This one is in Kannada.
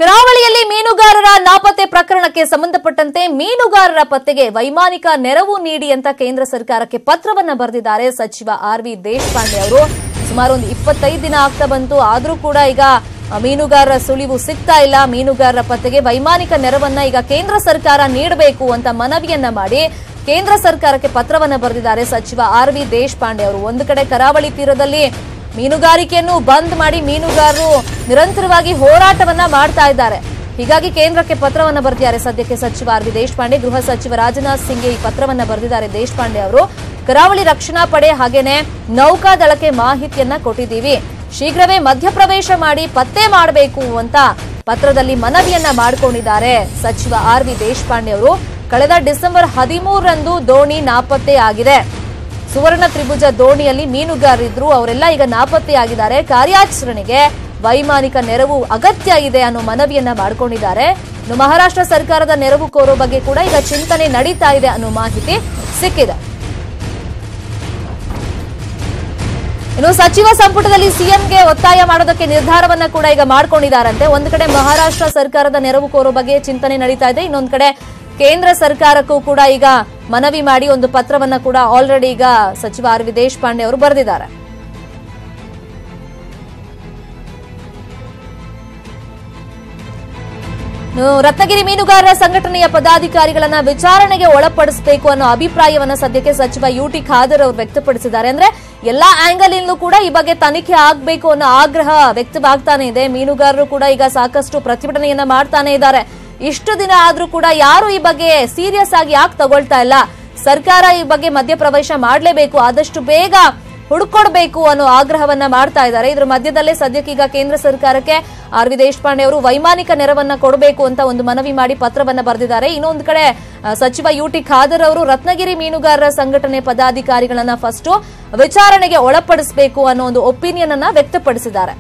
ಕರಾವಳಿಯಲ್ಲಿ ಮೀನುಗಾರರ ನಾಪತ್ತೆ ಪ್ರಕರಣಕ್ಕೆ ಸಂಬಂಧಪಟ್ಟಂತೆ ಮೀನುಗಾರರ ಪತ್ತೆಗೆ ವೈಮಾನಿಕ ನೆರವು ನೀಡಿ ಅಂತ ಕೇಂದ್ರ ಸರ್ಕಾರಕ್ಕೆ ಪತ್ರವನ್ನ ಬರೆದಿದ್ದಾರೆ ಸಚಿವ ಆರ್.ವಿ. ದೇಶಪಾಂಡೆ ಅವರು. ಸುಮಾರು 25 ದಿನ ಆಗ್ತಾ ಬಂತು, ಆದ್ರೂ ಕೂಡ ಈಗ ಮೀನುಗಾರರ ಸುಳಿವು ಸಿಗ್ತಾ ಇಲ್ಲ. ಮೀನುಗಾರರ ಪತ್ತೆಗೆ ವೈಮಾನಿಕ ನೆರವನ್ನ ಈಗ ಕೇಂದ್ರ ಸರ್ಕಾರ ನೀಡಬೇಕು ಅಂತ ಮನವಿಯನ್ನ ಮಾಡಿ ಕೇಂದ್ರ ಸರ್ಕಾರಕ್ಕೆ ಪತ್ರವನ್ನ ಬರೆದಿದ್ದಾರೆ ಸಚಿವ ಆರ್.ವಿ. ದೇಶಪಾಂಡೆ ಅವರು. ಒಂದು ಕಡೆ ಕರಾವಳಿ ತೀರದಲ್ಲಿ ಮೀನುಗಾರಿಕೆಯನ್ನು ಬಂದ್ ಮಾಡಿ ಮೀನುಗಾರರು ನಿರಂತರವಾಗಿ ಹೋರಾಟವನ್ನ ಮಾಡ್ತಾ ಇದ್ದಾರೆ. ಹೀಗಾಗಿ ಕೇಂದ್ರಕ್ಕೆ ಪತ್ರವನ್ನ ಬರೆದಿದ್ದಾರೆ ಸದ್ಯಕ್ಕೆ ಸಚಿವ ಆರ್.ವಿ. ದೇಶಪಾಂಡೆ. ಗೃಹ ಸಚಿವ ರಾಜನಾಥ್ ಸಿಂಗ್ಗೆ ಈ ಪತ್ರವನ್ನ ಬರೆದಿದ್ದಾರೆ ದೇಶಪಾಂಡೆ ಅವರು. ಕರಾವಳಿ ರಕ್ಷಣಾ ಪಡೆ ಹಾಗೇನೆ ನೌಕಾದಳಕ್ಕೆ ಮಾಹಿತಿಯನ್ನ ಕೊಟ್ಟಿದ್ದೀವಿ, ಶೀಘ್ರವೇ ಮಧ್ಯಪ್ರವೇಶ ಮಾಡಿ ಪತ್ತೆ ಮಾಡಬೇಕು ಅಂತ ಪತ್ರದಲ್ಲಿ ಮನವಿಯನ್ನ ಮಾಡಿಕೊಂಡಿದ್ದಾರೆ ಸಚಿವ ಆರ್.ವಿ. ದೇಶಪಾಂಡೆ ಅವರು. ಕಳೆದ ಡಿಸೆಂಬರ್ 13ರಂದು ದೋಣಿ ನಾಪತ್ತೆ ಆಗಿದೆ. ಸುವರ್ಣ ತ್ರಿಭುಜ ದೋಣಿಯಲ್ಲಿ ಮೀನುಗಾರರಿದ್ರು, ಅವರೆಲ್ಲ ಈಗ ನಾಪತ್ತೆಯಾಗಿದ್ದಾರೆ. ಕಾರ್ಯಾಚರಣೆಗೆ ವೈಮಾನಿಕ ನೆರವು ಅಗತ್ಯ ಇದೆ ಅನ್ನೋ ಮನವಿಯನ್ನ ಮಾಡಿಕೊಂಡಿದ್ದಾರೆ. ಇನ್ನು ಮಹಾರಾಷ್ಟ್ರ ಸರ್ಕಾರದ ನೆರವು ಕೋರೋ ಬಗ್ಗೆ ಕೂಡ ಈಗ ಚಿಂತನೆ ನಡೀತಾ ಇದೆ ಅನ್ನೋ ಮಾಹಿತಿ ಸಿಕ್ಕಿದೆ. ಇನ್ನು ಸಚಿವ ಸಂಪುಟದಲ್ಲಿ ಸಿಎಂಗೆ ಒತ್ತಾಯ ಮಾಡೋದಕ್ಕೆ ನಿರ್ಧಾರವನ್ನ ಕೂಡ ಈಗ ಮಾಡ್ಕೊಂಡಿದ್ದಾರಂತೆ. ಒಂದು ಕಡೆ ಮಹಾರಾಷ್ಟ್ರ ಸರ್ಕಾರದ ನೆರವು ಕೋರೋ ಬಗ್ಗೆ ಚಿಂತನೆ ನಡೀತಾ ಇದೆ, ಇನ್ನೊಂದು ಕಡೆ ಕೇಂದ್ರ ಸರ್ಕಾರಕ್ಕೂ ಕೂಡ ಈಗ ಮನವಿ ಮಾಡಿ ಒಂದು ಪತ್ರವನ್ನ ಕೂಡ ಆಲ್ರೆಡಿ ಈಗ ಸಚಿವ ಆರ್.ವಿ. ದೇಶಪಾಂಡೆ ಅವರು ಬರೆದಿದ್ದಾರೆ. ರತ್ನಗಿರಿ ಮೀನುಗಾರರ ಸಂಘಟನೆಯ ಪದಾಧಿಕಾರಿಗಳನ್ನ ವಿಚಾರಣೆಗೆ ಒಳಪಡಿಸಬೇಕು ಅನ್ನೋ ಅಭಿಪ್ರಾಯವನ್ನ ಸದ್ಯಕ್ಕೆ ಸಚಿವ ಯುಟಿ ಖಾದರ್ ಅವರು ವ್ಯಕ್ತಪಡಿಸಿದ್ದಾರೆ. ಅಂದ್ರೆ ಎಲ್ಲಾ ಆಂಗಲ್ ಇಂದಲೂ ಕೂಡ ಈ ಬಗ್ಗೆ ತನಿಖೆ ಆಗಬೇಕು ಅನ್ನೋ ಆಗ್ರಹ ವ್ಯಕ್ತವಾಗ್ತಾನೆ ಇದೆ. ಮೀನುಗಾರರು ಕೂಡ ಈಗ ಸಾಕಷ್ಟು ಪ್ರತಿಭಟನೆಯನ್ನ ಮಾಡ್ತಾನೆ ಇದ್ದಾರೆ. ಇಷ್ಟು ದಿನ ಆದ್ರೂ ಕೂಡ ಯಾರು ಈ ಬಗ್ಗೆ ಸೀರಿಯಸ್ ಆಗಿ ಯಾಕೆ ತಗೊಳ್ತಾ ಇಲ್ಲ? ಸರ್ಕಾರ ಈ ಬಗ್ಗೆ ಮಧ್ಯಪ್ರವೇಶ ಮಾಡಲೇಬೇಕು, ಆದಷ್ಟು ಬೇಗ ಹುಡುಕೊಡ್ಬೇಕು ಅನ್ನೋ ಆಗ್ರಹವನ್ನ ಮಾಡ್ತಾ ಇದ್ದಾರೆ. ಇದ್ರ ಮಧ್ಯದಲ್ಲೇ ಸದ್ಯಕ್ಕೆ ಈಗ ಕೇಂದ್ರ ಸರ್ಕಾರಕ್ಕೆ ಆರ್.ವಿ. ದೇಶಪಾಂಡೆ ಅವರು ವೈಮಾನಿಕ ನೆರವನ್ನ ಕೊಡಬೇಕು ಅಂತ ಒಂದು ಮನವಿ ಮಾಡಿ ಪತ್ರವನ್ನ ಬರೆದಿದ್ದಾರೆ. ಇನ್ನೊಂದು ಕಡೆ ಸಚಿವ ಯುಟಿ ಖಾದರ್ ಅವರು ರತ್ನಗಿರಿ ಮೀನುಗಾರರ ಸಂಘಟನೆ ಪದಾಧಿಕಾರಿಗಳನ್ನ ಫಸ್ಟ್ ವಿಚಾರಣೆಗೆ ಒಳಪಡಿಸಬೇಕು ಅನ್ನೋ ಒಂದು ಒಪಿನಿಯನ್ ಅನ್ನ ವ್ಯಕ್ತಪಡಿಸಿದ್ದಾರೆ.